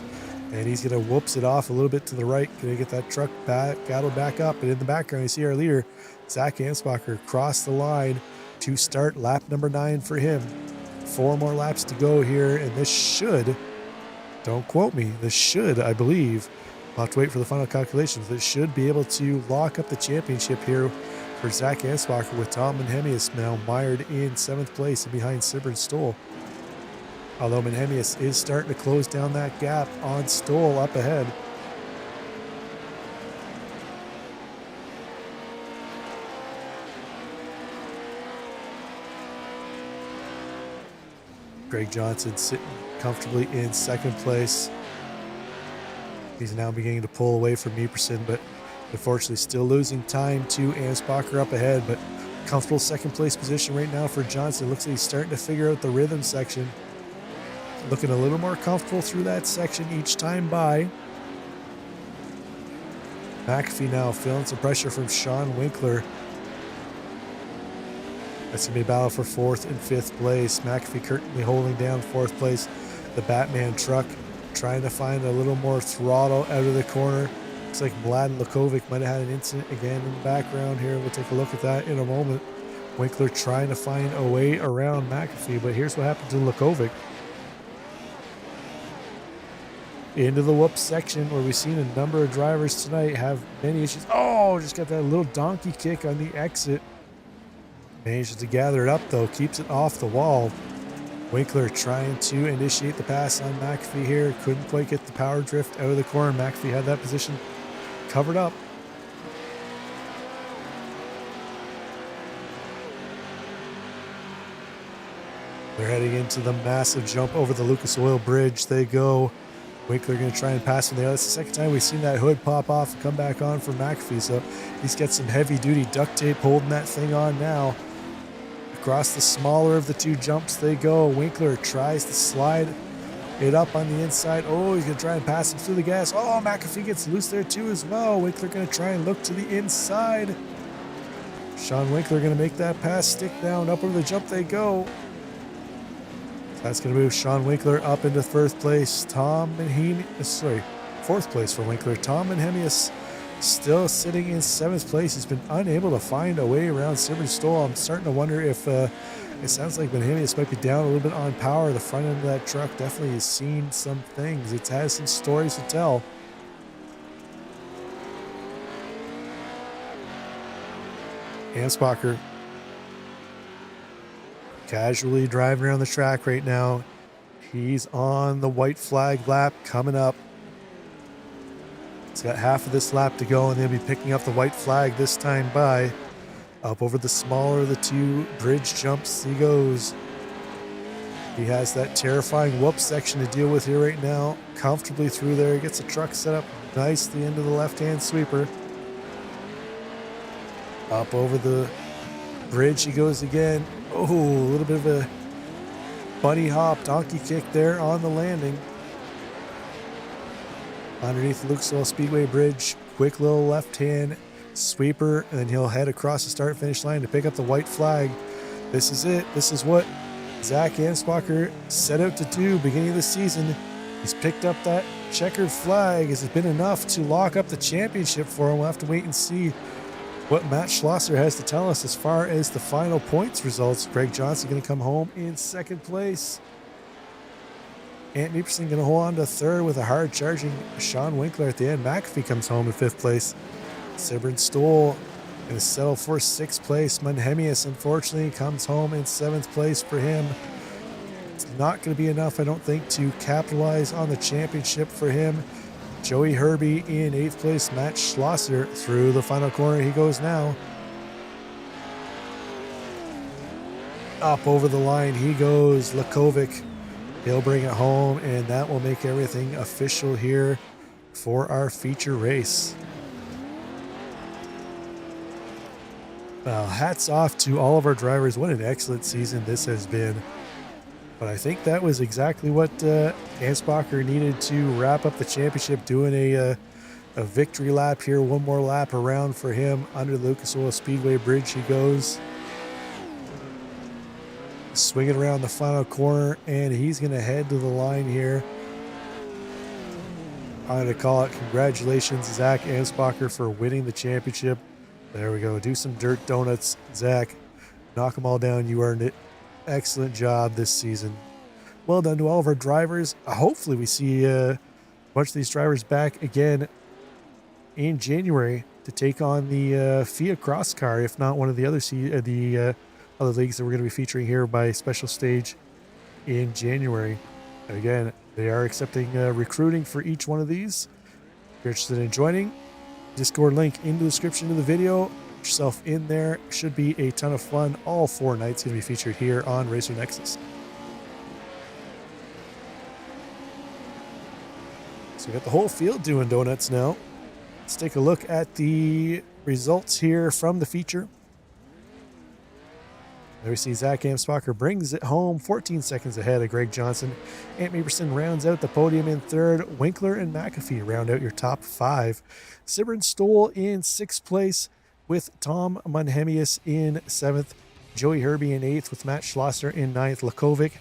And he's going to whoops it off a little bit to the right. Going to get that truck gathered back up. And in the background, you see our leader, Zach Ansbacher, cross the line to start lap number 9 for him. 4 more laps to go here. And this should, don't quote me, this should, I believe, I'll have to wait for the final calculations. This should be able to lock up the championship here for Zach Ansbacher with Tom Menhemius now mired in 7th place and behind Sibber and Stoll. Although Menhemius is starting to close down that gap on Stoll up ahead. Greg Johnson sitting comfortably in second place. He's now beginning to pull away from Epperson, but unfortunately still losing time to Ansbacher up ahead. But comfortable second place position right now for Johnson. Looks like he's starting to figure out the rhythm section. Looking a little more comfortable through that section each time by. McAfee now feeling some pressure from Sean Winkler. That's going to be a battle for 4th and 5th place. McAfee currently holding down 4th place. The Batman truck trying to find a little more throttle out of the corner. Looks like Mladen Lukovic might have had an incident again in the background here. We'll take a look at that in a moment. Winkler trying to find a way around McAfee, but here's what happened to Lukovic. Into the whoop section where we've seen a number of drivers tonight have many issues. Oh, just got that little donkey kick on the exit. Manages to gather it up though, keeps it off the wall. Winkler trying to initiate the pass on McAfee here. Couldn't quite get the power drift out of the corner. McAfee had that position covered up. They're heading into the massive jump over the Lucas Oil Bridge. They go. Winkler going to try and pass him there. That's the second time we've seen that hood pop off and come back on for McAfee. So he's got some heavy duty duct tape holding that thing on now. Across the smaller of the two jumps they go. Winkler tries to slide it up on the inside. Oh, he's going to try and pass him through the gas. Oh, McAfee gets loose there too as well. Winkler going to try and look to the inside. Sean Winkler going to make that pass stick down. Up over the jump they go. That's going to move Sean Winkler up into 1st place. Fourth place for Winkler. Tom Menhemius still sitting in 7th place. He's been unable to find a way around Sybren Stoll. I'm starting to wonder if it sounds like Menhemius might be down a little bit on power. The front end of that truck definitely has seen some things. It has some stories to tell. Ansbacher casually driving around the track right now. He's on the white flag lap coming up. He's got half of this lap to go, and he'll be picking up the white flag this time by. Up over the smaller of the two bridge jumps he goes. He has that terrifying whoop section to deal with here right now. Comfortably through there. He gets the truck set up nicely into the left-hand sweeper. Up over the bridge he goes again. Oh, a little bit of a bunny hop, donkey kick there on the landing. Underneath the Lucas Oil Speedway Bridge, quick little left-hand sweeper, and then he'll head across the start-finish line to pick up the white flag. This is it. This is what Zach Ansbacher set out to do beginning of the season. He's picked up that checkered flag. Has it been enough to lock up the championship for him? We'll have to wait and see what Matt Schlosser has to tell us as far as the final points results. Greg Johnson going to come home in 2nd place. Ant Epperson going to hold on to 3rd with a hard charging Sean Winkler at the end. McAfee comes home in 5th place. Sybren Stoll going to settle for 6th place. Menhemius, unfortunately, comes home in 7th place for him. It's not going to be enough, I don't think, to capitalize on the championship for him. Joey Herbie in 8th place. Matt Schlosser through the final corner he goes now. Up over the line he goes. Lukovic, he'll bring it home, and that will make everything official here for our feature race. Well, hats off to all of our drivers. What an excellent season this has been. But I think that was exactly what Ansbacher needed to wrap up the championship, doing a victory lap here. One more lap around for him. Under the Lucas Oil Speedway Bridge he goes. Swinging around the final corner, and he's going to head to the line here. I'm going to call it congratulations, Zach Ansbacher, for winning the championship. There we go. Do some dirt donuts, Zach. Knock them all down. You earned it. Excellent job this season. Well done to all of our drivers. Hopefully we see a bunch of these drivers back again in January to take on the FIA Cross Car, if not one of the other other leagues that we're going to be featuring here by special stage in January. And again, they are accepting recruiting for each one of these. If you're interested in joining, Discord link in the description of the video. Put yourself in there. Should be a ton of fun. All 4 nights going to be featured here on Racer Nexus. So we got the whole field doing donuts now. Let's take a look at the results here from the feature. There we see Zach Amsbacher brings it home 14 seconds ahead of Greg Johnson. Ant Maberson rounds out the podium in third. Winkler and McAfee round out your top 5. Sibrin Stoll in 6th place with Tom Munhemius in 7th. Joey Herbie in 8th with Matt Schlosser in 9th. Lakovic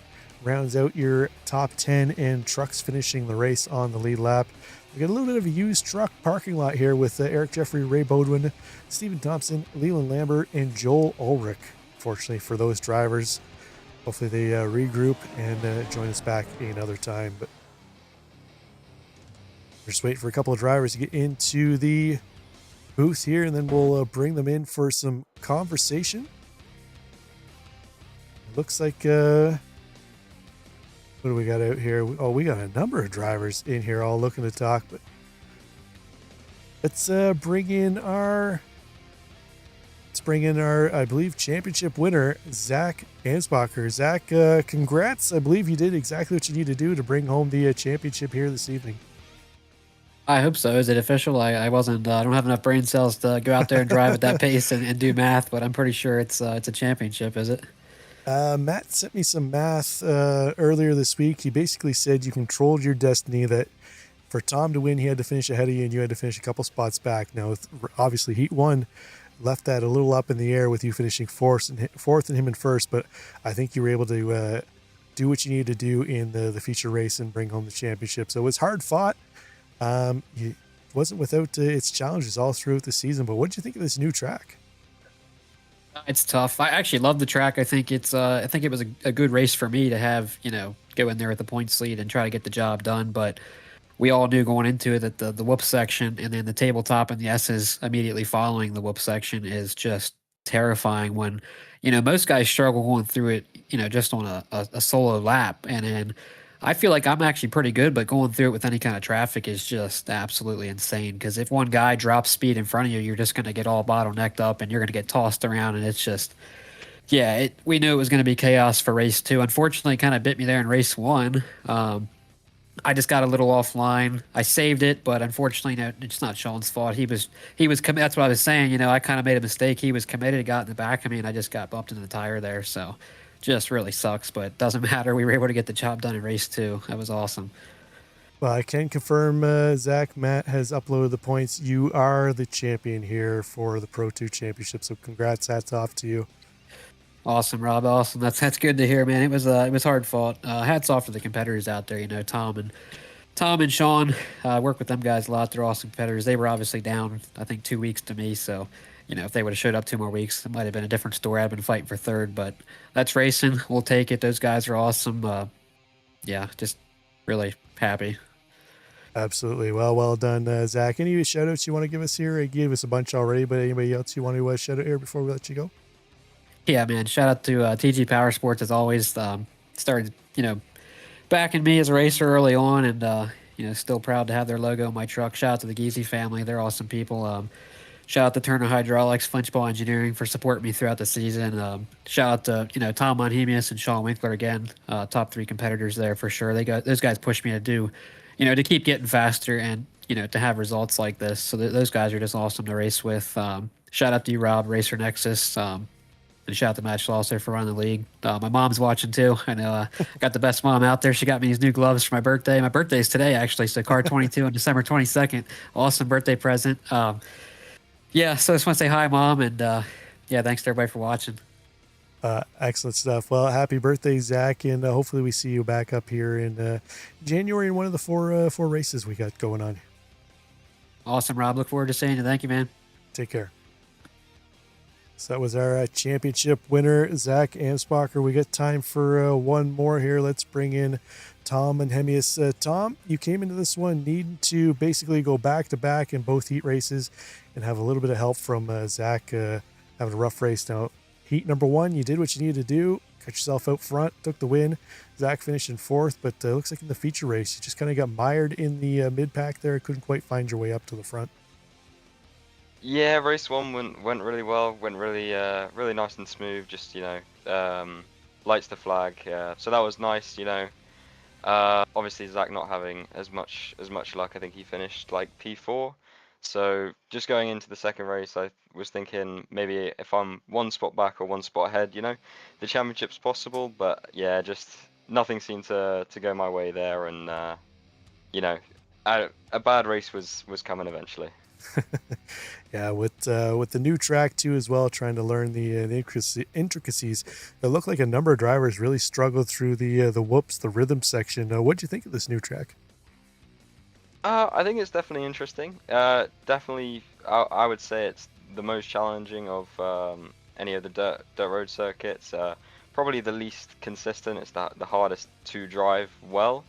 rounds out your top 10, and Trucks finishing the race on the lead lap. We got a little bit of a used truck parking lot here with Eric Jeffrey, Ray Bodwin, Stephen Thompson, Leland Lambert, and Joel Ulrich. Fortunately for those drivers, hopefully they regroup and join us back another time. But we're just waiting for a couple of drivers to get into the booth here, and then we'll bring them in for some conversation. It looks like what do we got out here? Oh, we got a number of drivers in here all looking to talk, but let's bring in our I believe, championship winner, Zach Ansbacher. Zach, congrats. I believe you did exactly what you need to do to bring home the championship here this evening. I hope so. Is it official? I wasn't. I don't have enough brain cells to go out there and drive at that pace and do math, but I'm pretty sure it's a championship. Is it? Matt sent me some math earlier this week. He basically said you controlled your destiny, that for Tom to win, he had to finish ahead of you, and you had to finish a couple spots back. Now, obviously, Heat 1 left that a little up in the air with you finishing fourth and him in first, but I think you were able to do what you needed to do in the feature race and bring home the championship. So it was hard fought. It wasn't without its challenges all throughout the season, but what did you think of this new track? It's tough. I actually love the track. I think it was a good race for me to have, go in there at the points lead and try to get the job done, but we all knew going into it that the whoop section and then the tabletop and the S's immediately following the whoop section is just terrifying when, most guys struggle going through it, just on a solo lap. And then I feel like I'm actually pretty good, but going through it with any kind of traffic is just absolutely insane. Because if one guy drops speed in front of you, you're just going to get all bottlenecked up and you're going to get tossed around. And it's just, we knew it was going to be chaos for race 2. Unfortunately, it kind of bit me there in race 1. I just got a little offline. I saved it, but unfortunately, it's not Sean's fault. He was committed. That's what I was saying. I kind of made a mistake. He was committed, got in the back of me, and I just got bumped into the tire there. So, just really sucks, but it doesn't matter. We were able to get the job done in race 2. That was awesome. Well, I can confirm, Zach, Matt has uploaded the points. You are the champion here for the Pro-2 Championship. So, congrats. Hats off to you. Awesome, Rob. Awesome. That's good to hear, man. It was hard fought. Hats off to the competitors out there. Tom and Sean. Work with them guys a lot. They're awesome competitors. They were obviously down, I think, 2 weeks to me. So, if they would have showed up 2 more weeks, it might have been a different story. I'd been fighting for third, but that's racing. We'll take it. Those guys are awesome. Just really happy. Absolutely. Well done, Zach. Any shout outs you want to give us here? I gave us a bunch already, but anybody else you want to shout out here before we let you go? Yeah, man. Shout out to TG Power Sports as always. Started, backing me as a racer early on, and still proud to have their logo on my truck. Shout out to the Geezy family; they're awesome people. Shout out to Turner Hydraulics, Flinchball Engineering for supporting me throughout the season. Shout out to Tom Monhemius and Sean Winkler again, top 3 competitors there for sure. Those guys pushed me to do, to keep getting faster and to have results like this. So those guys are just awesome to race with. Shout out to you, Rob, Racer Nexus. And shout out to Matt Schlosser for running the league. My mom's watching too. I know I got the best mom out there. She got me these new gloves for my birthday. My birthday's today, actually. So car 22 on December 22nd. Awesome birthday present. So I just want to say hi, Mom. And thanks to everybody for watching. Excellent stuff. Well, happy birthday, Zach. And hopefully we see you back up here in January in one of the four races we got going on. Awesome, Rob. Look forward to seeing you. Thank you, man. Take care. So that was our championship winner, Zach Amsbacher. We got time for one more here. Let's bring in Tom Munhemius. Tom, you came into this one needing to basically go back-to-back in both heat races and have a little bit of help from Zach having a rough race. Now, heat number 1, you did what you needed to do, cut yourself out front, took the win. Zach finished in 4th, but looks like in the feature race, you just kind of got mired in the mid-pack there. Couldn't quite find your way up to the front. Yeah, race 1 went really well, went really really nice and smooth, just, lights the flag, so that was nice, Obviously Zach not having as much luck. I think he finished like P4. So just going into the second race, I was thinking maybe if I'm one spot back or one spot ahead, the championship's possible. But yeah, just nothing seemed to go my way there, and you know, a bad race was coming eventually. Yeah, with the new track too as well, trying to learn the intricacies. It looked like a number of drivers really struggled through the whoops, the rhythm section. What do you think of this new track? I think it's definitely interesting. Definitely, I would say it's the most challenging of any of the dirt road circuits. Probably the least consistent. It's the hardest to drive well.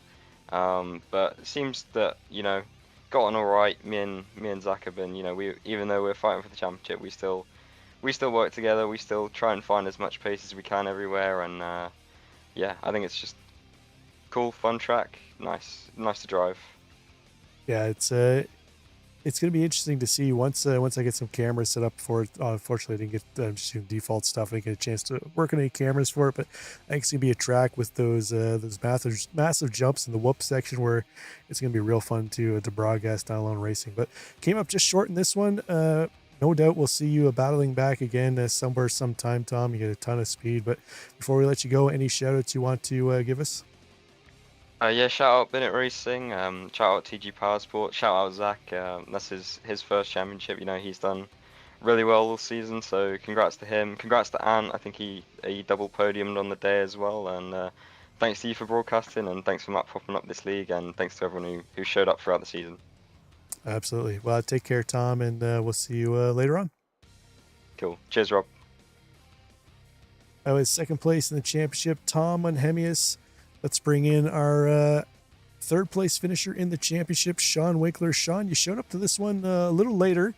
But it seems that got on all right. Me and Zach have been, we even though we're fighting for the championship, we still work together. We still try and find as much pace as we can everywhere. And yeah, I think it's just cool, fun track. Nice to drive. Yeah, it's going to be interesting to see once I get some cameras set up for it. Unfortunately, I didn't get just doing default stuff. I didn't get a chance to work on any cameras for it, but I think it's going to be a track with those massive jumps in the whoop section where it's going to be real fun to broadcast down alone racing. But came up just short in this one. No doubt we'll see you battling back again somewhere sometime, Tom. You get a ton of speed. But before we let you go, any shout outs you want to give us? Yeah, shout out Bennett Racing, shout out TG Powersport, shout out Zach. That's his first championship. He's done really well all season, so congrats to him. Congrats to Ant. I think he double podiumed on the day as well. And thanks to you for broadcasting, and thanks for Matt popping up this league, and thanks to everyone who showed up throughout the season. Absolutely. Well, take care, Tom, and we'll see you later on. Cool. Cheers, Rob. I was second place in the championship, Tom Unhemius. Let's bring in our third place finisher in the championship, Sean Winkler. Sean, you showed up to this one a little later.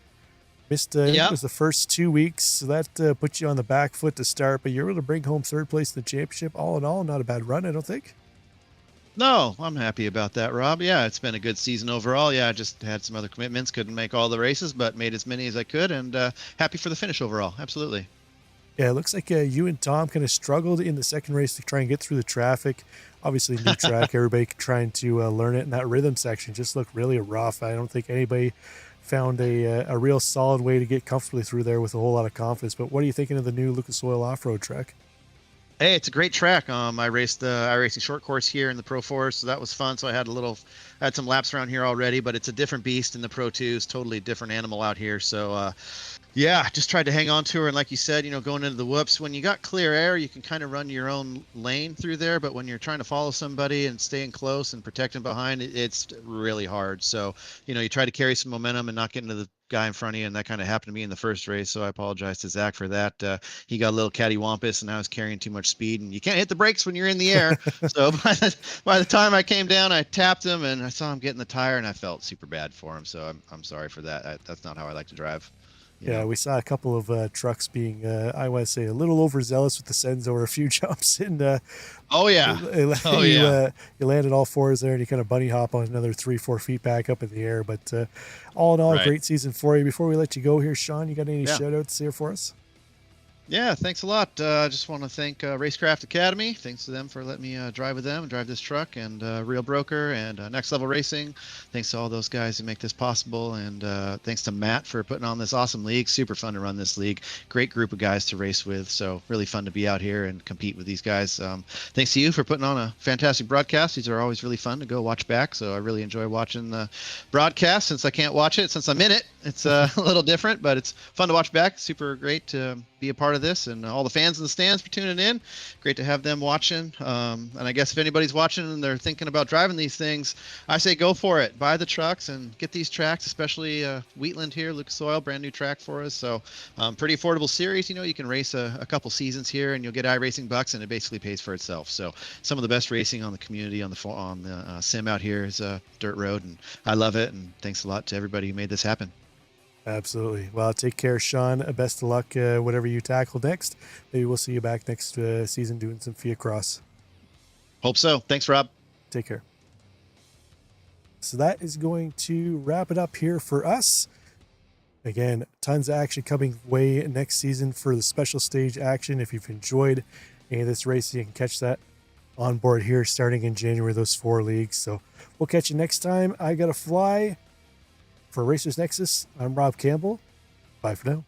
Missed it was the first 2 weeks, so that put you on the back foot to start, but you're able to bring home third place in the championship. All in all, not a bad run, I don't think. No, I'm happy about that, Rob. Yeah, it's been a good season overall. Yeah, I just had some other commitments, couldn't make all the races, but made as many as I could, and happy for the finish overall. Absolutely. Yeah, it looks like you and Tom kind of struggled in the second race to try and get through the traffic. Obviously, new track, everybody trying to learn it, and that rhythm section just looked really rough. I don't think anybody found a real solid way to get comfortably through there with a whole lot of confidence. But what are you thinking of the new Lucas Oil off-road track? Hey, it's a great track. I raced the iRacing short course here in the Pro-4, so that was fun. So I had some laps around here already, but it's a different beast in the Pro-2. It's totally different animal out here. So yeah, just tried to hang on to her. And like you said, going into the whoops, when you got clear air, you can kind of run your own lane through there. But when you're trying to follow somebody and staying close and protecting behind, it's really hard. So, you try to carry some momentum and not get into the guy in front of you. And that kind of happened to me in the first race. So I apologize to Zach for that. He got a little cattywampus and I was carrying too much speed, and you can't hit the brakes when you're in the air. So by the time I came down, I tapped him and I saw him getting the tire, and I felt super bad for him. So I'm sorry for that. That's not how I like to drive. Yeah, we saw a couple of trucks being, I want to say, a little overzealous with the sends over a few jumps. And you landed all fours there, and you kind of bunny hop on another 3-4 feet back up in the air. But all in all, a great season for you. Before we let you go here, Sean, you got any shout outs here for us? Yeah, thanks a lot. I just want to thank Racecraft Academy. Thanks to them for letting me drive with them and drive this truck, and Real Broker and Next Level Racing. Thanks to all those guys who make this possible, and thanks to Matt for putting on this awesome league. Super fun to run this league. Great group of guys to race with, so really fun to be out here and compete with these guys. Thanks to you for putting on a fantastic broadcast. These are always really fun to go watch back, so I really enjoy watching the broadcast. Since I can't watch it, since I'm in it, it's a little different, but it's fun to watch back. Super great to be a part of this, and all the fans in the stands for tuning in. Great to have them watching. And I guess if anybody's watching and they're thinking about driving these things, I say go for it. Buy the trucks and get these tracks, especially Wheatland here, Lucas Oil, brand new track for us. So pretty affordable series. You can race a couple seasons here and you'll get iRacing bucks, and it basically pays for itself. So some of the best racing on the community on the sim out here is dirt road, and I love it. And thanks a lot to everybody who made this happen. Absolutely. Well, take care, Sean. Best of luck, whatever you tackle next. Maybe we'll see you back next season doing some FIA Cross. Hope so. Thanks, Rob. Take care. So that is going to wrap it up here for us. Again, tons of action coming way next season for the special stage action. If you've enjoyed any of this racing, you can catch that on board here starting in January, those 4 leagues. So we'll catch you next time. I got to fly. For Racers Nexus, I'm Rob Campbell. Bye for now.